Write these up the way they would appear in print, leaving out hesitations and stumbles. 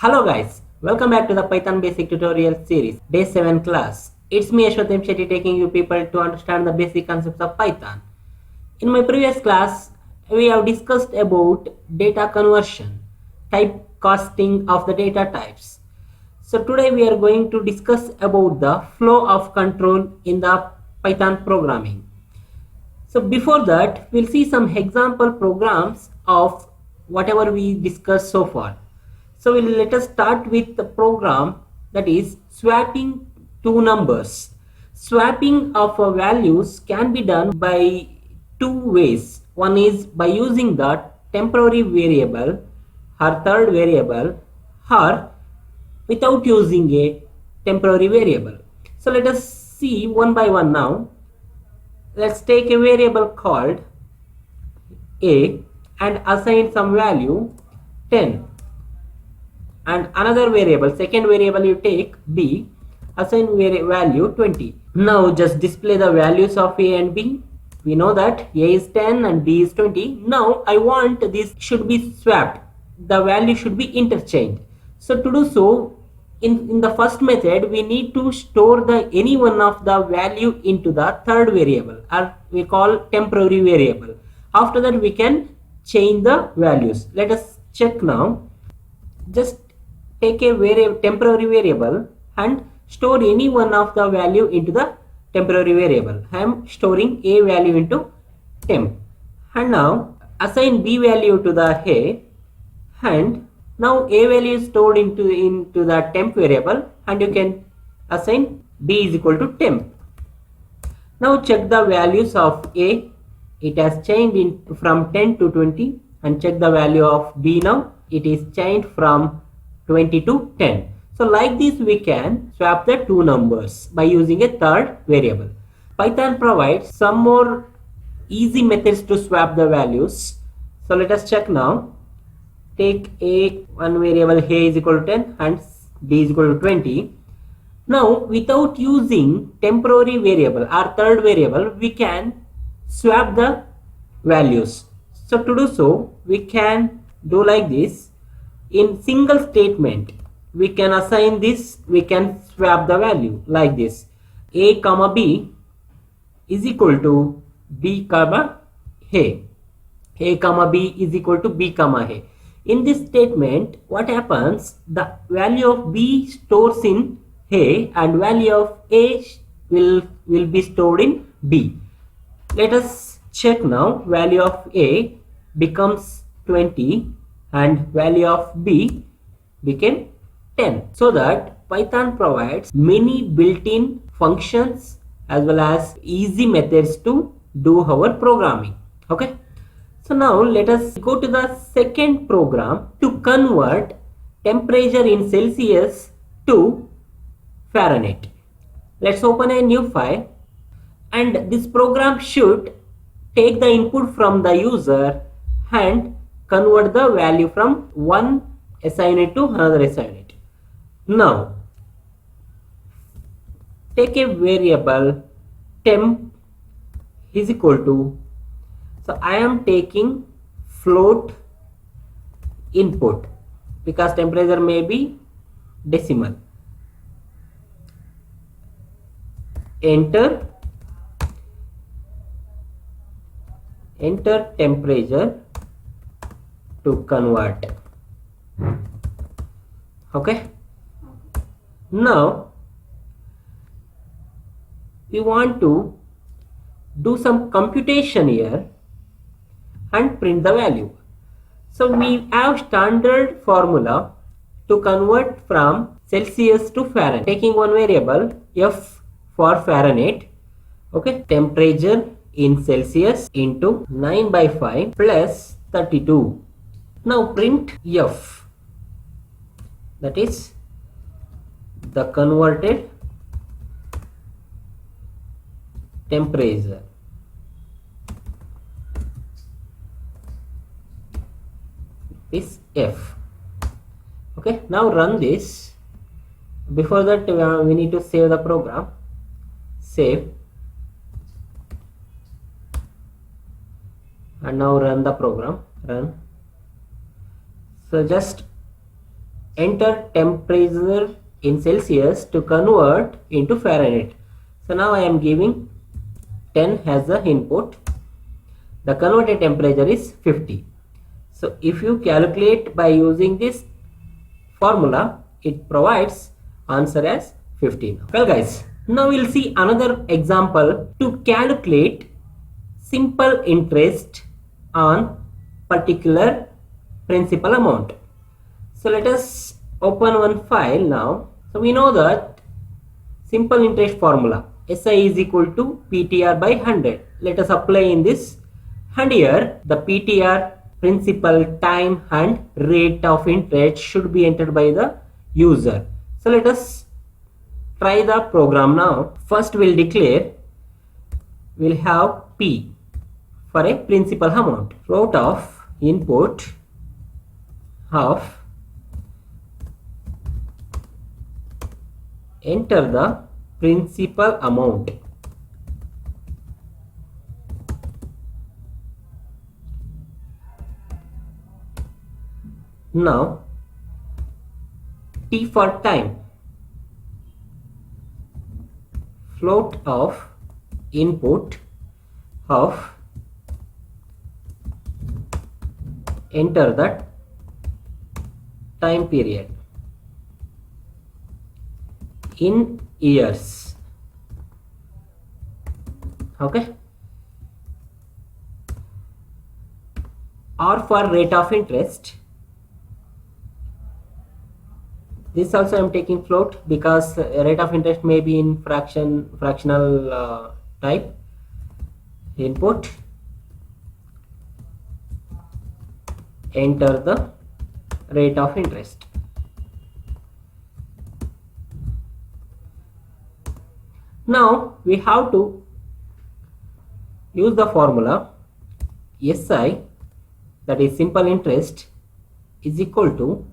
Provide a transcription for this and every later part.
Hello guys, welcome back to the Python basic tutorial series, day 7 class. It's me Ashwath Shetty taking you people to understand the basic concepts of Python. In my previous class, we have discussed about data conversion, typecasting of the data types. So today we are going to discuss about the flow of control in the Python programming. So before that, we'll see some example programs of whatever we discussed so far. So let us start with the program that is swapping two numbers. Swapping of values can be done by two ways. One is by using the temporary variable or third variable, or without using a temporary variable. So let us see one by one now. Let's take a variable called a and assign some value 10, and another variable, second variable you take b, assign value 20. Now just display the values of a and b. We know that a is 10 and b is 20. Now I want this should be swapped, the value should be interchanged. So to do so, in the first method we need to store the any one of the value into the third variable, or we call temporary variable. After that we can change the values. Let us check now. Just take a temporary variable and store any one of the value into the temporary variable. I am storing a value into temp, and now assign b value to the a, and now a value is stored into the temp variable, and you can assign b is equal to temp. Now check the values of a. It has changed from 10 to 20, and check the value of b now. It is changed from 20 to 10. So like this we can swap the two numbers by using a third variable. Python provides some more easy methods to swap the values. So let us check now. Take a one variable a is equal to 10 and b is equal to 20. Now without using temporary variable or third variable, we can swap the values. So to do so, we can do like this. In single statement, we can assign this, we can swap the value like this. A comma b is equal to b comma a. A comma b is equal to b comma a. In this statement, what happens? The value of b stores in a and value of a will be stored in b. Let us check now. Value of a becomes 20 and value of b became 10. So that Python provides many built-in functions as well as easy methods to do our programming. Okay. So now let us go to the second program to convert temperature in Celsius to Fahrenheit. Let's open a new file, and this program should take the input from the user and convert the value from one assigned to another assigned. Now take a variable temp is equal to, so I am taking float input because temperature may be decimal. Enter temperature to convert. Okay. Now we want to do some computation here and print the value. So we have standard formula to convert from Celsius to Fahrenheit, taking one variable F for Fahrenheit. Okay, temperature in Celsius into 9 by 5 plus 32. Now print F, that is the converted temperature. Is F. Okay, now run this. Before that we need to save the program. Save, and now run the program. Run. So just enter temperature in Celsius to convert into Fahrenheit. So now I am giving 10 as the input. The converted temperature is 50. So if you calculate by using this formula, it provides answer as 50. Well guys, now we'll see another example to calculate simple interest on particular principal amount. So let us open one file now. So we know that simple interest formula SI is equal to PTR by 100. Let us apply in this, and here the PTR, principal, time and rate of interest should be entered by the user. So let us try the program now. First we'll declare, we'll have P for a principal amount, float of input of, enter the principal amount. Now T for time, float of input of, enter the time period in years. Okay. Or for rate of interest, this also I am taking float because rate of interest may be in fractional type. Input, enter the rate of interest. Now we have to use the formula SI, that is simple interest, is equal to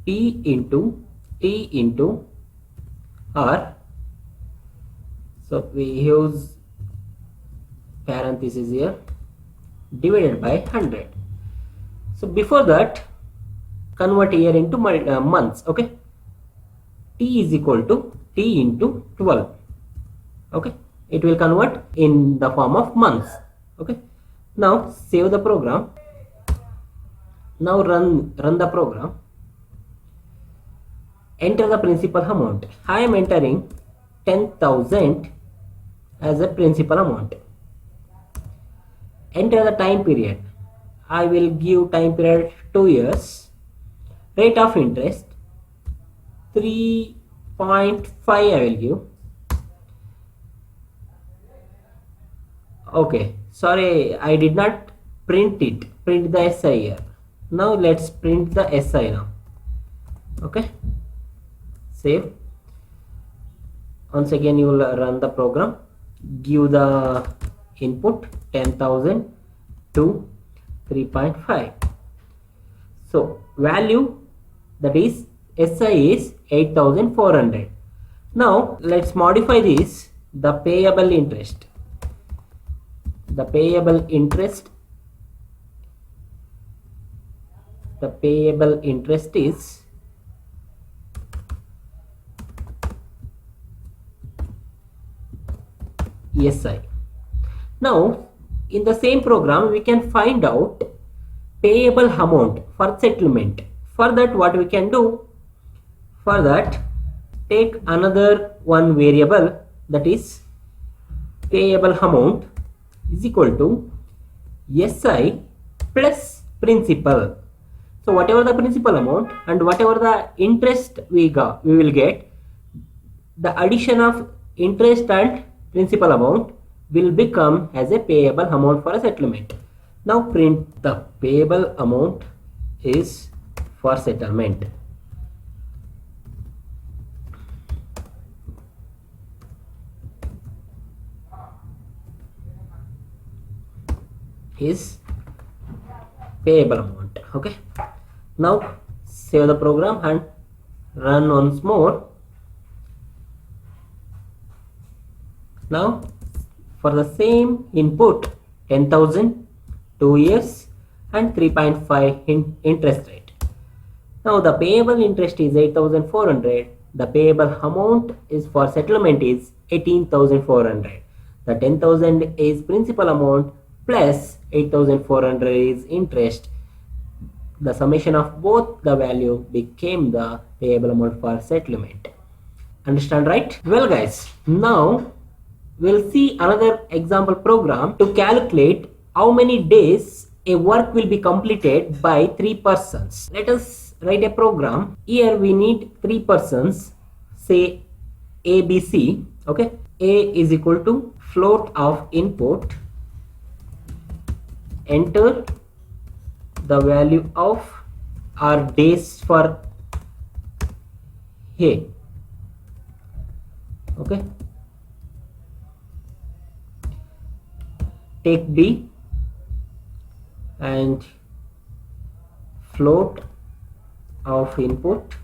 T into R. So we use parenthesis here, divided by 100. So before that, convert here into months. Okay, T is equal to T into 12. Okay, it will convert in the form of months. Okay, now save the program. Now run the program. Enter the principal amount. I am entering 10,000 as a principal amount. Enter the time period. I will give time period 2 years. Rate of interest 3.5 I will give. Okay, sorry, I did not print the SI here. Now let's print the SI now. Okay, save. Once again you will run the program, give the input 10,000 to 3.5. so value, that is SI, is 8,400. Now let's modify this. The payable interest is SI. Now in the same program we can find out payable amount for settlement. For that, what we can do, for that, take another one variable, that is payable amount is equal to SI plus principal. So whatever the principal amount and whatever the interest we will get, the addition of interest and principal amount will become as a payable amount for a settlement. Now print the payable amount is for settlement. Is payable amount. Okay, now save the program and run once more. Now for the same input 10,000, 2 years, and 3.5 interest rate. Now the payable interest is 8,400. The payable amount is for settlement is 18,400. The 10,000 is principal amount plus 8,400 is interest. The summation of both the value became the payable amount for settlement. Understand, right? Well guys, now we'll see another example program to calculate how many days a work will be completed by 3 persons. Let us write a program. Here we need 3 persons, say ABC. Okay, A is equal to float of input, enter the value of our days for A. Okay, take B and float of input,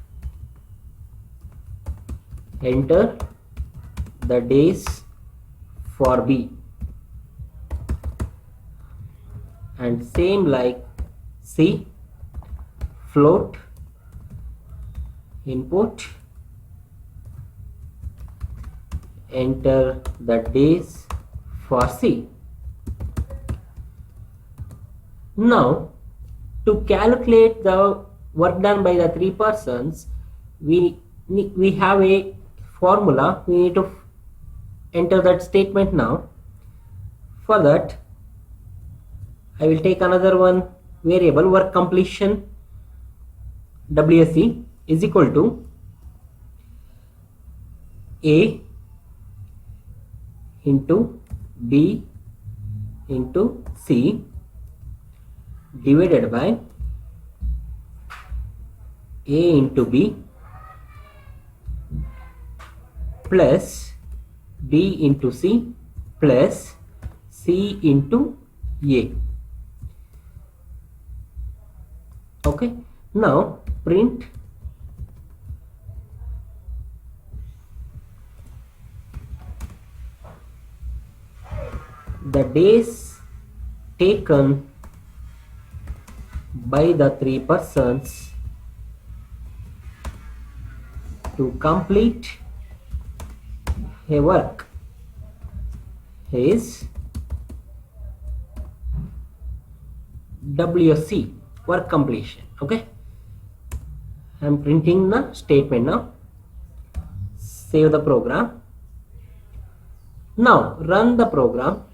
enter the days for B, and same like C, float input, enter the days for C. Now to calculate the work done by the 3 persons, we have a formula. We need to enter that statement. Now for that I will take another one variable, work completion WSC is equal to A into B into C divided by A into B plus B into C plus C into A. Okay, now print the days taken by the 3 persons to complete a work is WC, work completion. Okay, I am printing the statement now. Save the program. Now run the program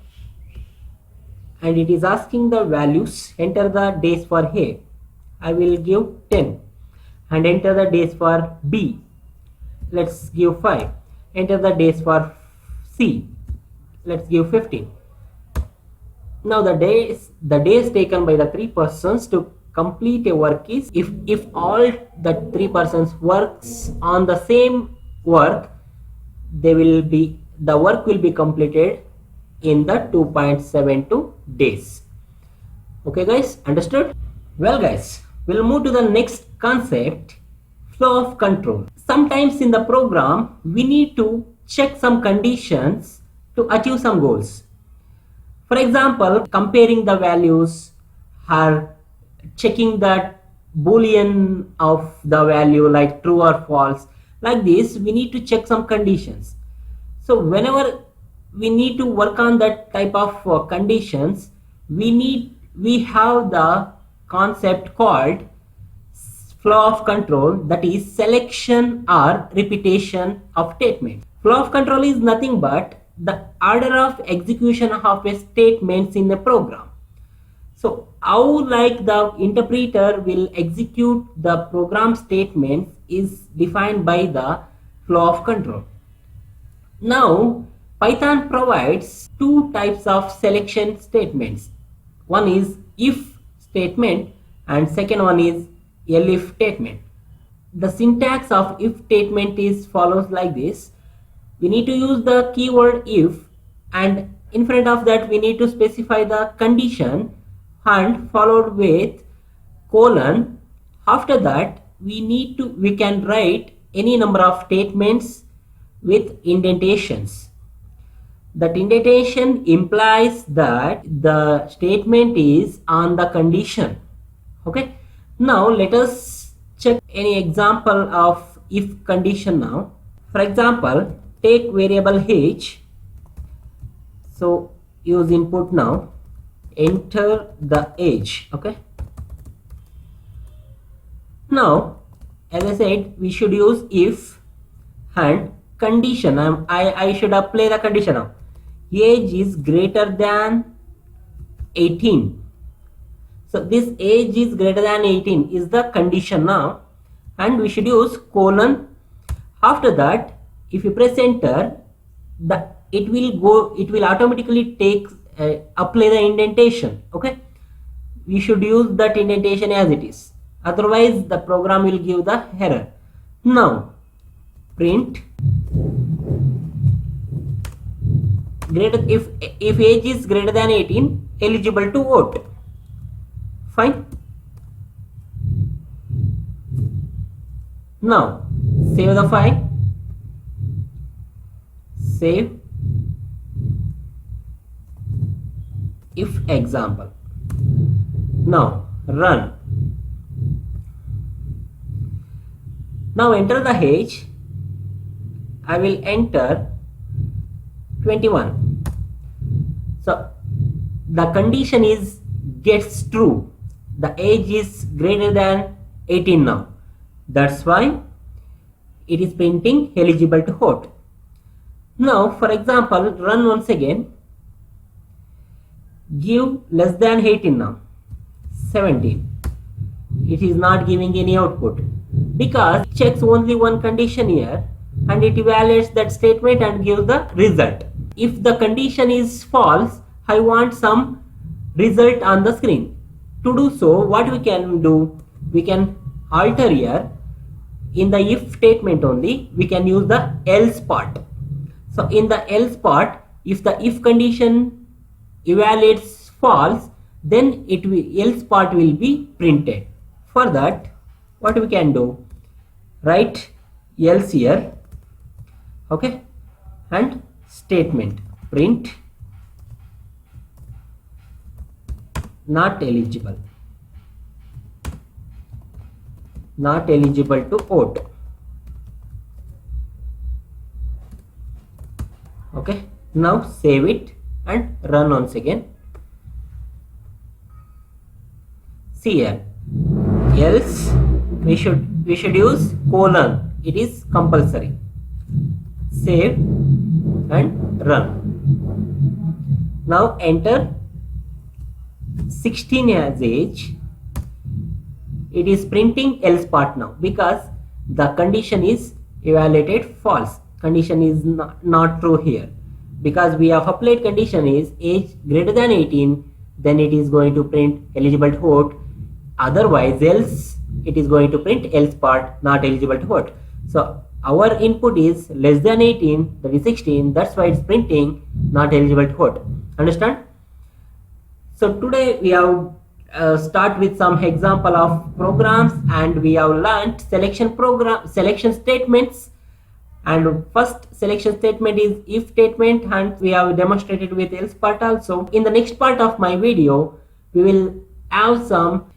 and it is asking the values. Enter the days for A. I will give 10 and enter the days for B. Let's give 5. Enter the days for C. Let's give 15. Now the days taken by the 3 persons to complete a work is, if all the 3 persons works on the same work, the work will be completed in the 2.72 days. Okay guys, understood? Well guys, we'll move to the next concept, flow of control. Sometimes in the program we need to check some conditions to achieve some goals. For example, comparing the values or checking that boolean of the value like true or false. Like this, we need to check some conditions. So whenever we need to work on that type of conditions, we have the concept called flow of control, that is selection or repetition of statements. Flow of control is nothing but the order of execution of a statements in the program. So how like the interpreter will execute the program statements is defined by the flow of control. Now Python provides two types of selection statements. One is if statement and second one is elif statement. The syntax of if statement is follows like this. We need to use the keyword if, and in front of that we need to specify the condition and followed with colon. After that we can write any number of statements with indentations. That indentation implies that the statement is on the condition. Okay, now let us check any example of if condition now. For example, take variable h. So use input now, enter the age. Okay, now as I said, we should use if and condition. I should apply the condition now. Age is greater than 18. So this age is greater than 18 is the condition now, and we should use colon. After that, if you press enter, it will automatically take apply the indentation. Okay, we should use that indentation as it is, otherwise the program will give the error. Now print greater, if age is greater than 18, eligible to vote. Fine. Now save the file, save if example. Now run. Now enter the age. I will enter 21. So the condition is gets true. The age is greater than 18 now. That's why it is printing eligible to vote. Now for example, run once again. Give less than 18 now. 17. It is not giving any output because it checks only one condition here and it evaluates that statement and gives the result. If the condition is false, I want some result on the screen. To do so, what we can do, we can alter here in the if statement only, we can use the else part. So in the else part, if the if condition evaluates false, then else part will be printed. For that, what we can do, write else here. Okay, and statement print not eligible to vote. Okay, now save it and run once again. See here, else we should use colon. It is compulsory. Save and run. Now enter 16 as age. It is printing else part now because the condition is evaluated false. Condition is not true here because we have applied condition is age greater than 18, then it is going to print eligible to vote. Otherwise else it is going to print else part not eligible to vote. So our input is less than 18, that is 16, that's why it's printing not eligible to vote. Understand? So today we have start with some example of programs, and we have learned selection statements. And first selection statement is if statement, and we have demonstrated with else part also. In the next part of my video, we will have some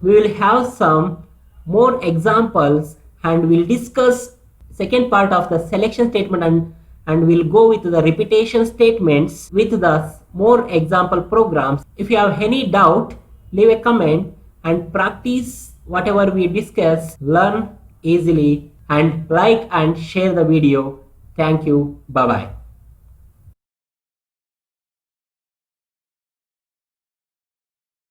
more examples, and we'll discuss second part of the selection statement, and we'll go with the repetition statements with the more example programs. If you have any doubt, leave a comment and practice whatever we discuss. Learn easily and like and share the video. Thank you. Bye bye.